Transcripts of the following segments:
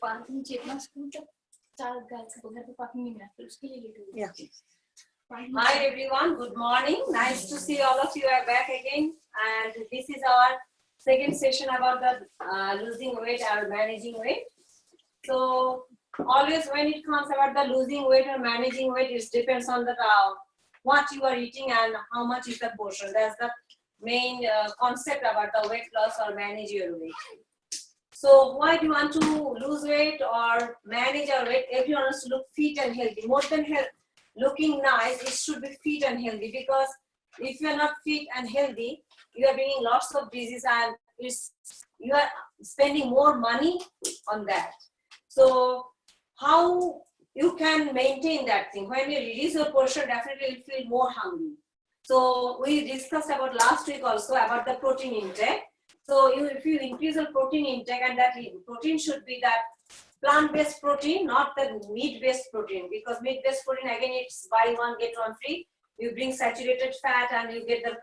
Parking चेतना school तक 4 guys को घर पे पार्किंग नहीं मिला फिर उसके लिए लेट हो गया. Hi everyone, good morning. Nice to see all of you are back again. And this is our second session about the losing weight or managing weight. So always when it comes about the losing weight or managing weight, it depends on the what you are eating and how much is the portion. That's the main concept about the weight loss or manage your weight. So why do you want to lose weight or manage your weight? Everyone wants to look fit and healthy. More than looking nice, it should be fit and healthy, because if you are not fit and healthy, you are bringing lots of disease and you are spending more money on that. So how you can maintain that thing? When you reduce your portion, definitely you feel more hungry. So we discussed about last week also about the protein intake. So if you increase your protein intake, and that protein should be that plant-based protein, not the meat-based protein, because meat-based protein, again, it's buy one get one free. You bring saturated fat and you get the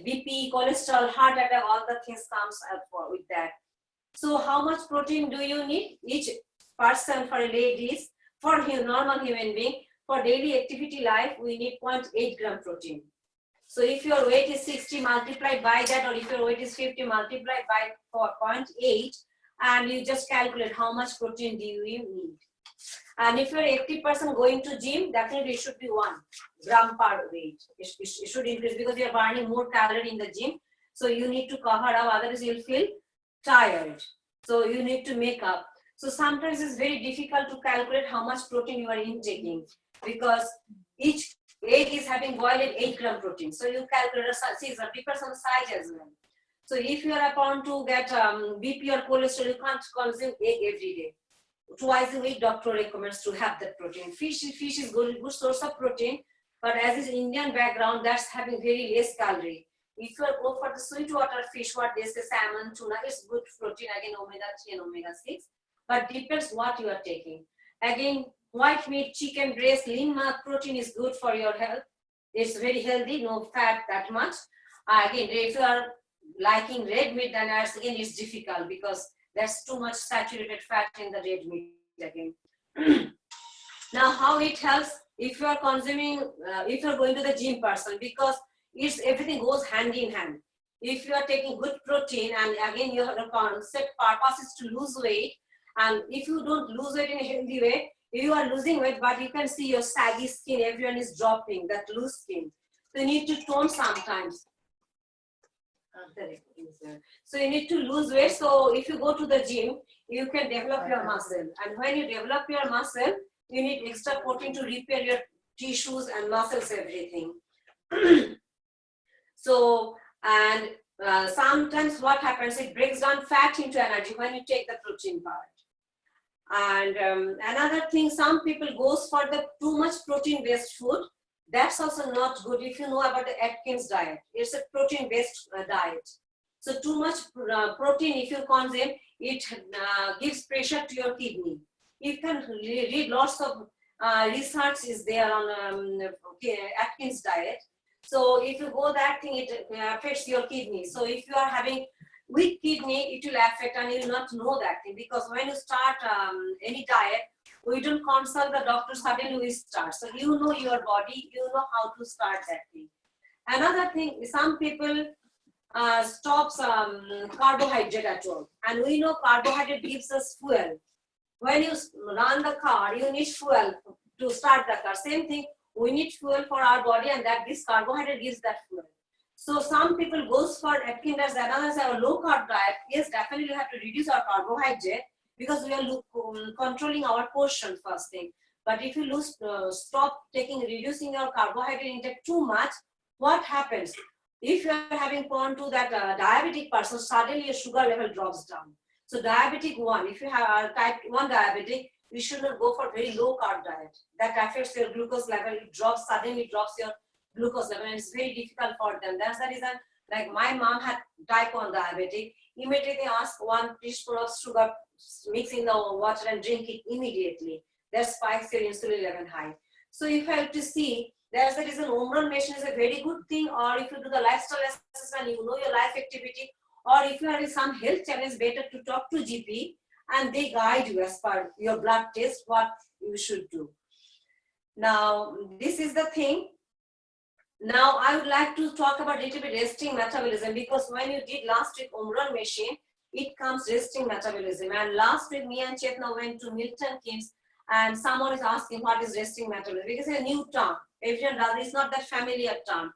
BP, cholesterol, heart attack, all the things comes up with that. So how much protein do you need? Each person, for ladies, for normal human being, for daily activity life, we need 0.8 gram protein. So if your weight is 60 multiplied by that, or if your weight is 50 multiplied by 0.8, and you just calculate how much protein do you need. And if you're 80% going to gym, definitely it should be 1 gram per weight. It should increase, because you're burning more calorie in the gym. So you need to cover up, otherwise you'll feel tired. So you need to make up. So sometimes it's very difficult to calculate how much protein you are intaking, because each egg is having boiled 8 gram protein. So you calculate, see, it depends on the size as well. So if you are upon to get BP or cholesterol, you can't consume egg every day. Twice a week, doctor recommends to have that protein. Fish is good source of protein, but as is Indian background, that's having very less calorie. If you go for the sweetwater fish, what they say, salmon, tuna, it's good protein, again omega-3 and omega-6, but depends what you are taking. Again, white meat, chicken breast, lean protein is good for your health. It's very healthy, no fat that much. Again, if you are liking red meat, then again it's difficult, because there's too much saturated fat in the red meat again. Now, how it helps if you are consuming, if you are going to the gym person, because everything goes hand in hand. If you are taking good protein, and again your concept purpose is to lose weight, and if you don't lose weight in a healthy way, you are losing weight, but you can see your saggy skin, everyone is dropping, that loose skin. So you need to tone sometimes. So you need to lose weight. So if you go to the gym, you can develop your muscle. And when you develop your muscle, you need extra protein to repair your tissues and muscles, everything. So, and sometimes what happens, it breaks down fat into energy when you take the protein part. And another thing, some people goes for the too much protein-based food. That's also not good. If you know about the Atkins diet, it's a protein-based diet. So too much protein, if you consume, it gives pressure to your kidney. You can read lots of research is there on Atkins diet. So if you go that thing, it affects your kidney. So if you are having weak kidney, it will affect, and you will not know that thing, because when you start any diet, we don't consult the doctor, suddenly we start. So you know your body, you know how to start that thing. Another thing, some people stop carbohydrate at all. And we know carbohydrate gives us fuel. When you run the car, you need fuel to start the car. Same thing, we need fuel for our body, and that this carbohydrate gives that fuel. So some people goes for Atkins diet, another say a low carb diet. Yes, definitely you have to reduce our carbohydrate, because we are controlling our portion first thing. But if you stop reducing your carbohydrate intake too much, what happens? If you are having prone to that diabetic person, suddenly your sugar level drops down. So diabetic 1, if you have type 1 diabetic, you should not go for very low carb diet. That affects your glucose level, it drops, suddenly drops your glucose level, and it's very difficult for them. That's the reason, like my mom had type 1 diabetic, immediately ask 1 teaspoon of sugar, mix in the water and drink it immediately. That spikes your insulin level high. So if you have to see, that's the reason Omron machine is a very good thing, or if you do the lifestyle assessment, you know your life activity, or if you have some health challenge, better to talk to GP and they guide you as per your blood test what you should do. Now this is the thing. Now I would like to talk about little bit resting metabolism, because when you did last week Omron machine, it comes resting metabolism, and last week me and Chetna went to Milton Keynes and someone is asking what is resting metabolism, because it's a new term. Everyone does, it's not that familiar term.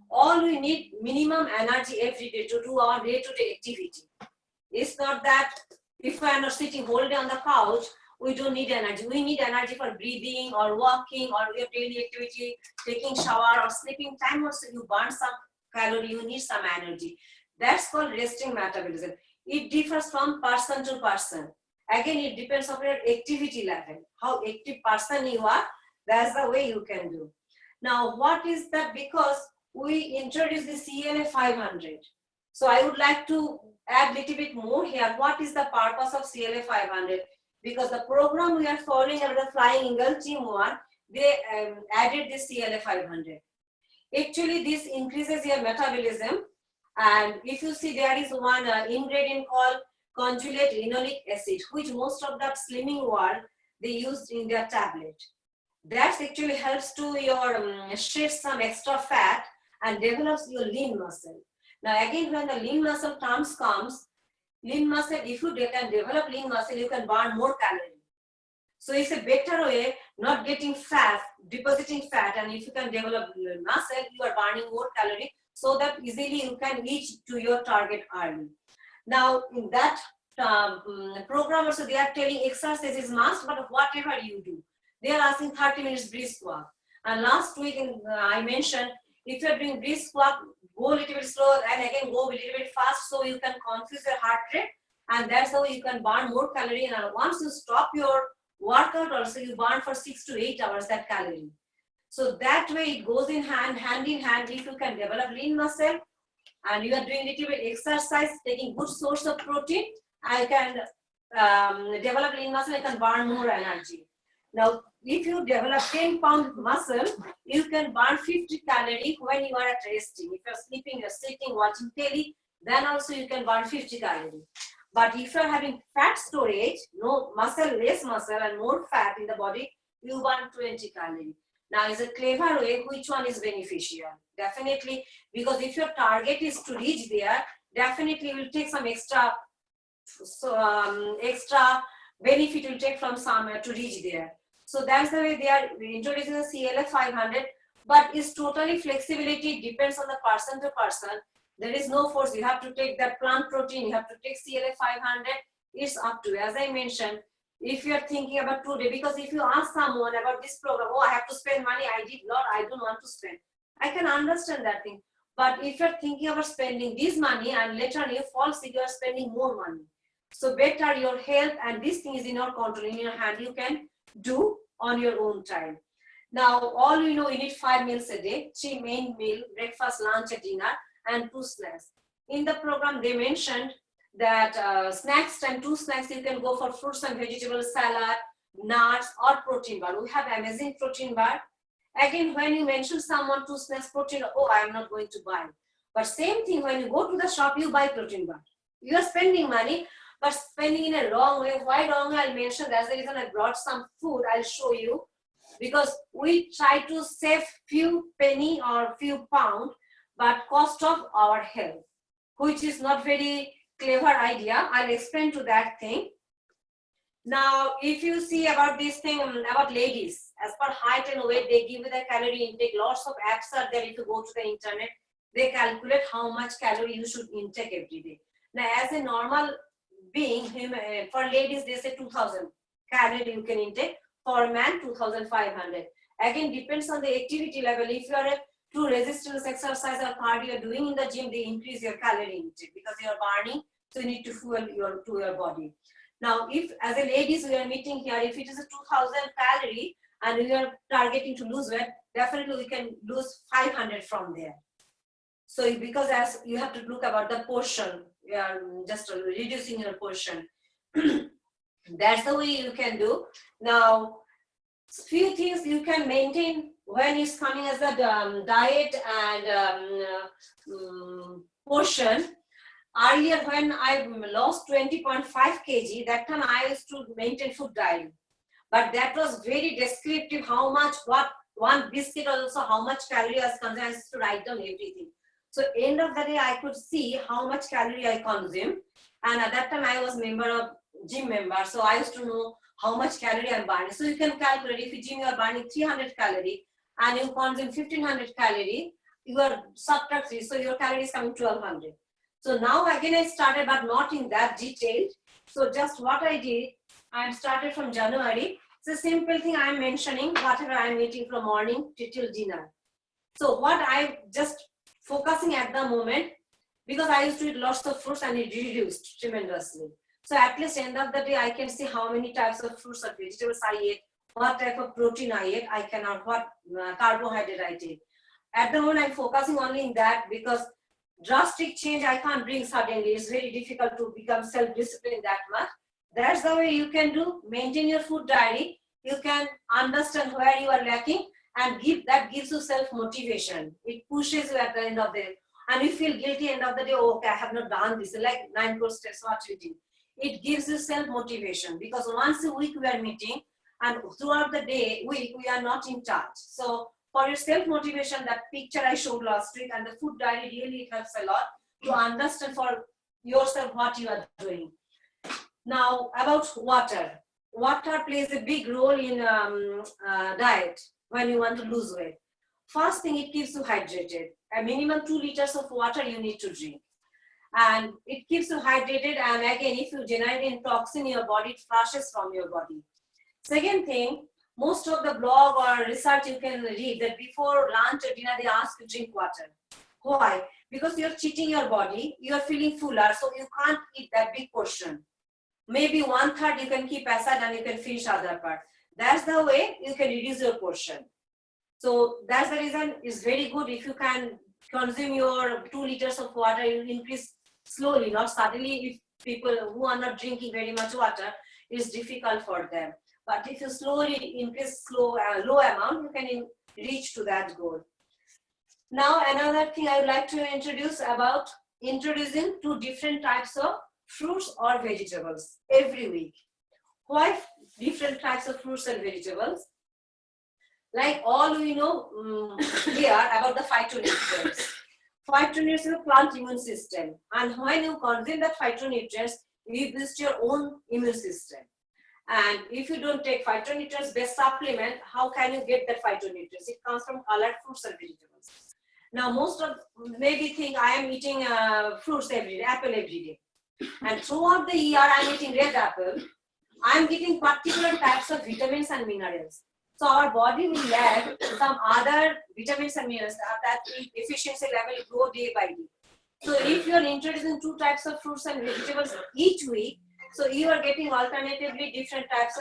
All we need minimum energy every day to do our day-to-day activity. It's not that if we are not sitting whole day on the couch, we don't need energy. We need energy for breathing or walking or your daily activity, taking shower or sleeping time also. You burn some calorie, you need some energy. That's called resting metabolism. It differs from person to person. Again, it depends on your activity level. How active person you are, that's the way you can do. Now, what is that? Because we introduced the CLA 500. So I would like to add a little bit more here. What is the purpose of CLA 500? Because the program we are following under the Flying Eagle Team 1, they added this CLA 500. Actually, this increases your metabolism. And if you see, there is one ingredient called conjugate linoleic acid, which most of the slimming world, they use in their tablet. That actually helps to your shed some extra fat and develops your lean muscle. Now again, when the lean muscle terms comes, lean muscle, if you can develop lean muscle, you can burn more calories. So it's a better way, not getting fat, depositing fat, and if you can develop muscle, you are burning more calories, so that easily you can reach to your target early. Now in that program also, they are telling exercise is must, but whatever you do, they are asking 30 minutes brisk walk. And last week I mentioned, if you are doing brisk walk, go a little bit slow and again go a little bit fast, so you can confuse your heart rate, and that's how you can burn more calorie. And once you stop your workout also, you burn for 6 to 8 hours that calorie. So that way it goes in hand in hand. If you can develop lean muscle and you are doing little bit exercise, taking good source of protein, I can develop lean muscle, I can burn more energy. Now, if you develop 10-pound muscle, you can burn 50 calories when you are at resting. If you're sleeping, you're sitting, watching telly, then also you can burn 50 calories. But if you're having fat storage, no muscle, less muscle and more fat in the body, you burn 20 calories. Now, it's a clever way, which one is beneficial? Definitely, because if your target is to reach there, definitely you will take some extra, extra benefit will take from somewhere to reach there. So that's the way they are introducing the CLA 500, but it's totally flexibility, depends on the person to person. There is no force, you have to take that plant protein, you have to take CLA 500, it's up to you. As I mentioned, if you are thinking about today, because if you ask someone about this program, oh, I have to spend money, I did not, I don't want to spend. I can understand that thing. But if you're thinking about spending this money and later on you fall sick, you are spending more money. So better your health, and this thing is in your control, in your hand, you can do on your own time. Now, all you know, you need 5 meals a day, 3 main meal, breakfast, lunch, and dinner, and 2 snacks. In the program, they mentioned that snacks time, 2 snacks, you can go for fruits and vegetables, salad, nuts, or protein bar. We have amazing protein bar. Again, when you mention someone 2 snacks protein, oh, I am not going to buy. But same thing, when you go to the shop, you buy protein bar. You are spending money, but spending in a wrong way. Why wrong way? I'll mention. That's the reason I brought some food. I'll show you. Because we try to save few penny or few pound, but cost of our health, which is not very clever idea. I'll explain to that thing. Now, if you see about this thing about ladies, as per height and weight, they give you the calorie intake. Lots of apps are there. If you go to the internet, they calculate how much calorie you should intake every day. Now, as a normal being, for ladies, they say 2000 calorie you can intake. For man, 2500. Again, depends on the activity level. If you are a true resistance exercise or cardio doing in the gym, they increase your calorie intake because you are burning, so you need to fuel your body. Now, if as a ladies we are meeting here, if it is a 2000 calorie and we are targeting to lose weight, definitely we can lose 500 from there. So because as you have to look about the portion, you are just reducing your portion. That's the way you can do. Now, few things you can maintain when it's coming as a diet and portion. Earlier, when I lost 20.5 kg, that time I used to maintain food diary. But that was very descriptive, how much, what, one biscuit also, how much calorie I was consuming. I used to write down everything. So end of the day, I could see how much calorie I consume. And at that time, I was member of gym member. So I used to know how much calorie I'm burning. So you can calculate, if you gym, you are burning 300 calorie and you consume 1500 calorie, you are subtract 3, so your calorie is coming 1200. So now again I started, but not in that detail. So just what I did, I started from January. It's a simple thing I am mentioning, whatever I am eating from morning till dinner. So what I just focusing at the moment, because I used to eat lots of fruits and it reduced tremendously. So at least end of the day, I can see how many types of fruits or vegetables I ate, what type of protein I ate, I cannot, what carbohydrate I take. At the moment, I'm focusing only in that, because drastic change I can't bring suddenly. It's very difficult to become self-disciplined that much. That's the way you can do. Maintain your food diary. You can understand where you are lacking, and that gives you self-motivation. It pushes you at the end of the day. And you feel guilty end of the day, oh, okay, I have not done this. Like 9 course steps, what we did. It gives you self-motivation, because once a week we are meeting, and throughout the week we are not in touch. So for your self-motivation, that picture I showed last week and the food diary really helps a lot to understand for yourself what you are doing. Now about water. Water plays a big role in diet when you want to lose weight. First thing, it keeps you hydrated. A minimum 2 liters of water you need to drink. And it keeps you hydrated, and again, if you generate a toxin in your body, it flushes from your body. Second thing, most of the blog or research you can read that before lunch or dinner, they ask you to drink water. Why? Because you're cheating your body, you're feeling fuller, so you can't eat that big portion. Maybe 1/3 you can keep aside and you can finish other part. That's the way you can reduce your portion. So that's the reason it's very good if you can consume your 2 liters of water, you increase slowly, not suddenly. If people who are not drinking very much water, it's difficult for them. But if you slowly increase low amount, you can reach to that goal. Now, another thing I would like to introduce about introducing 2 different types of fruits or vegetables every week. Why different types of fruits and vegetables? Like all we know here about the phytonutrients. Phytonutrients is a plant immune system, and when you consume that phytonutrients, you boost your own immune system. And if you don't take phytonutrients based supplement, how can you get that phytonutrients? It comes from colored fruits and vegetables. Now most of maybe think I am eating fruits every day, apple every day, and throughout the year I am eating red apple. I am getting particular types of vitamins and minerals. So our body will lack some other vitamins and minerals that efficiency level grow day by day. So if you are introducing 2 types of fruits and vegetables each week, so you are getting alternatively different types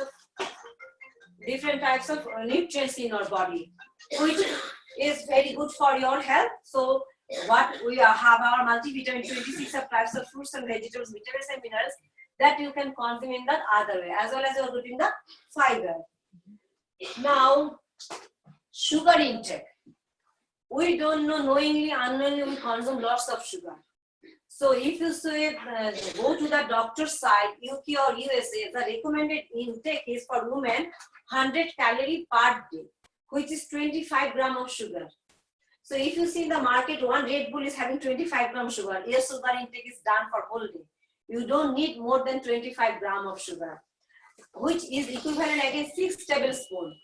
of nutrients in your body, which is very good for your health. So what we have our multivitamin, 26 types of fruits and vegetables, vitamins and minerals that you can consume in that other way, as well as you are getting the fiber. Now, sugar intake. We don't know, knowingly, unknowingly, we consume lots of sugar. So if you say, go to the doctor's side, UK or USA, the recommended intake is for women 100 calories per day, which is 25 grams of sugar. So if you see in the market, one Red Bull is having 25 grams sugar. Your sugar intake is done for whole day. You don't need more than 25 grams of sugar, which is equivalent against 6 tablespoons.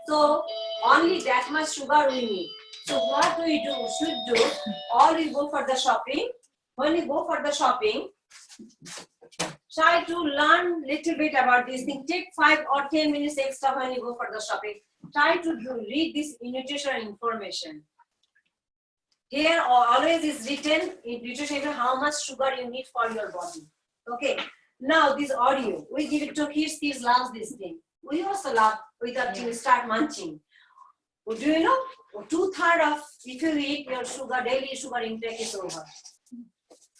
So only that much sugar we need. So what we should do, or we go for the shopping. When you go for the shopping, try to learn little bit about this thing. Take 5 or 10 minutes extra when you go for the shopping. Try to read this nutritional information. Here always is written in nutrition how much sugar you need for your body. Okay. Now this audio, we give it to kids loves this thing. We also love without you start munching. Do you know 2/3 of if you eat your sugar, daily sugar intake is over.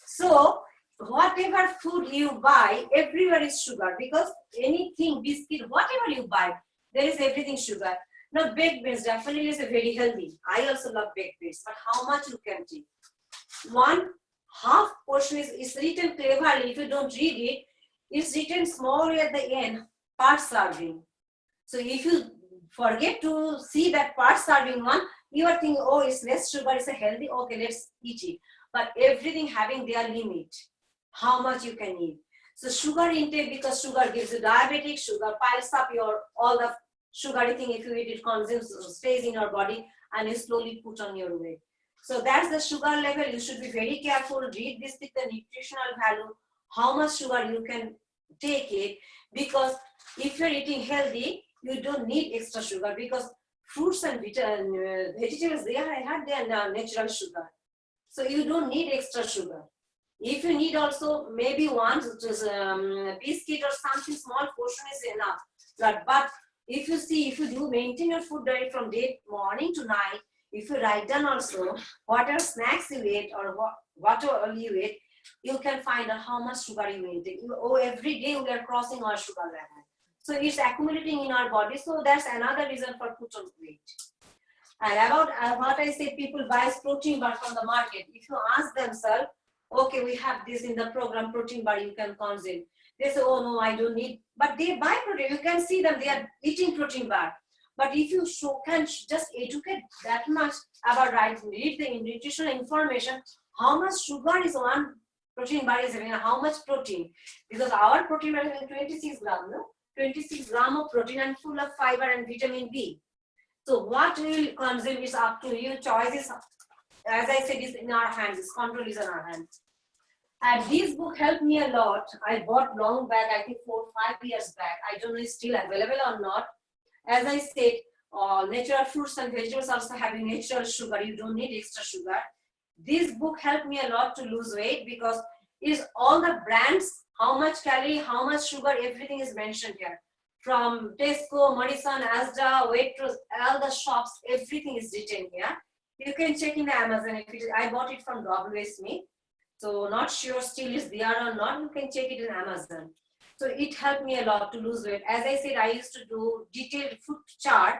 So whatever food you buy, everywhere is sugar, because anything, biscuit, whatever you buy, there is everything sugar. Now baked beans definitely is very healthy. I also love baked beans, but how much you can take? 1 half portion is written cleverly. If you don't read it, it's written small at the end, part serving. So if you forget to see that part serving one, you are thinking, oh, it's less sugar, it's a healthy, okay, let's eat it. But everything having their limit, how much you can eat. So sugar intake, because sugar gives you diabetic, sugar piles up your, all the sugary thing, if you eat it, consumes, stays in your body, and you slowly put on your weight. So that's the sugar level. You should be very careful, read this with the nutritional value, how much sugar you can take it, because if you're eating healthy, you don't need extra sugar, because fruits and vegetables, they have their natural sugar. So you don't need extra sugar. If you need also maybe one biscuit or something, small portion is enough. But if you see, if you do maintain your food diet from day morning to night, if you write down also whatever snacks you eat or whatever you eat, you can find out how much sugar you intake. Every day we are crossing our sugar level. So it's accumulating in our body. So that's another reason for put on weight. And about what I say, people buy protein bar from the market. If you ask themselves, okay, we have this in the program, protein bar you can consume. They say, oh no, I don't need. But they buy protein. You can see them, they are eating protein bar. But if you can just educate that much about read the nutritional information, how much sugar is one protein bar is having, how much protein? Because our protein bar is having 26 grams, no? 26 grams of protein and full of fiber and vitamin B. So what we will consume is up to you. Choice is, as I said, is in our hands. This control is in our hands. And this book helped me a lot. I bought long back, I think 4 or 5 years back. I don't know if it's still available or not. As I said, natural fruits and vegetables also having natural sugar. You don't need extra sugar. This book helped me a lot to lose weight, because it's all the brands, how much calorie, how much sugar, everything is mentioned here. From Tesco, Madison, Asda, Waitrose, all the shops, everything is written here. You can check in Amazon. If it is, I bought it from W. Smith. So not sure still is there or not. You can check it in Amazon. So it helped me a lot to lose weight. As I said, I used to do detailed food chart.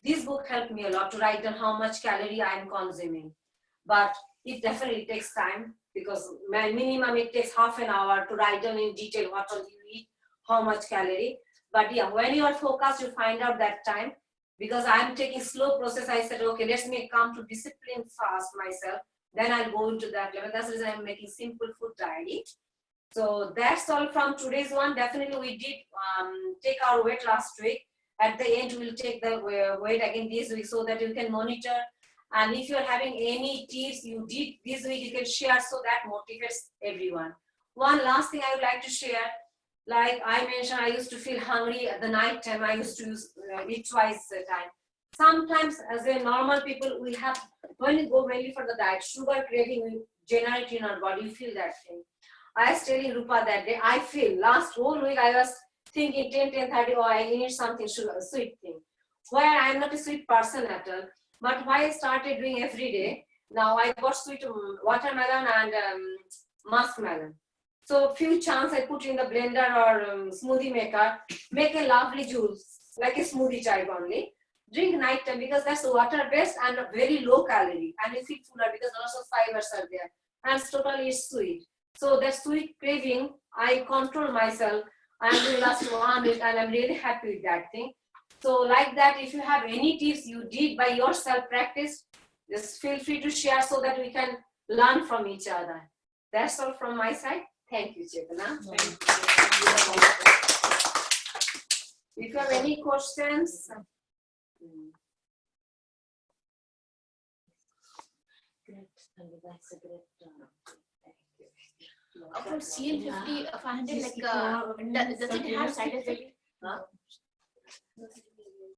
This book helped me a lot to write down how much calorie I am consuming. But it definitely takes time, because my minimum it takes half an hour to write down in detail what all you eat, how much calorie. But yeah, when you are focused, you find out that time. Because I'm taking slow process, I said, okay, let me come to discipline fast myself. Then I'll go into that level. That's the reason I'm making simple food diary. So that's all from today's one. Definitely we did take our weight last week. At the end, we'll take the weight again this week, so that you can monitor. And if you're having any tips you did this week, you can share, so that motivates everyone. One last thing I would like to share. Like I mentioned, I used to feel hungry at the night time. I used to eat twice a time. Sometimes, as a normal people, we have, when you go mainly for the diet, sugar craving will generate in our body. You feel that thing. I was telling Rupa that day, I feel last whole week I was thinking 10:30, oh, I need something sugar, sweet thing. Where I am not a sweet person at all. But why I started doing every day, now I got sweet watermelon and muskmelon. So few chunks I put in the blender or smoothie maker, make a lovely juice, like a smoothie type only. Drink night time, because that's water based and very low calorie, and you feel fuller because lots of fibers are there, and it's totally sweet. So that sweet craving, I control myself. I'm doing last 1 week, and I'm really happy with that thing. So like that, if you have any tips you did by yourself practice, just feel free to share, so that we can learn from each other. That's all from my side. Thank you, Chetana. If you have any questions. Great, and that's a great. For CL50, 500, like, does it have side effect? Huh? Does it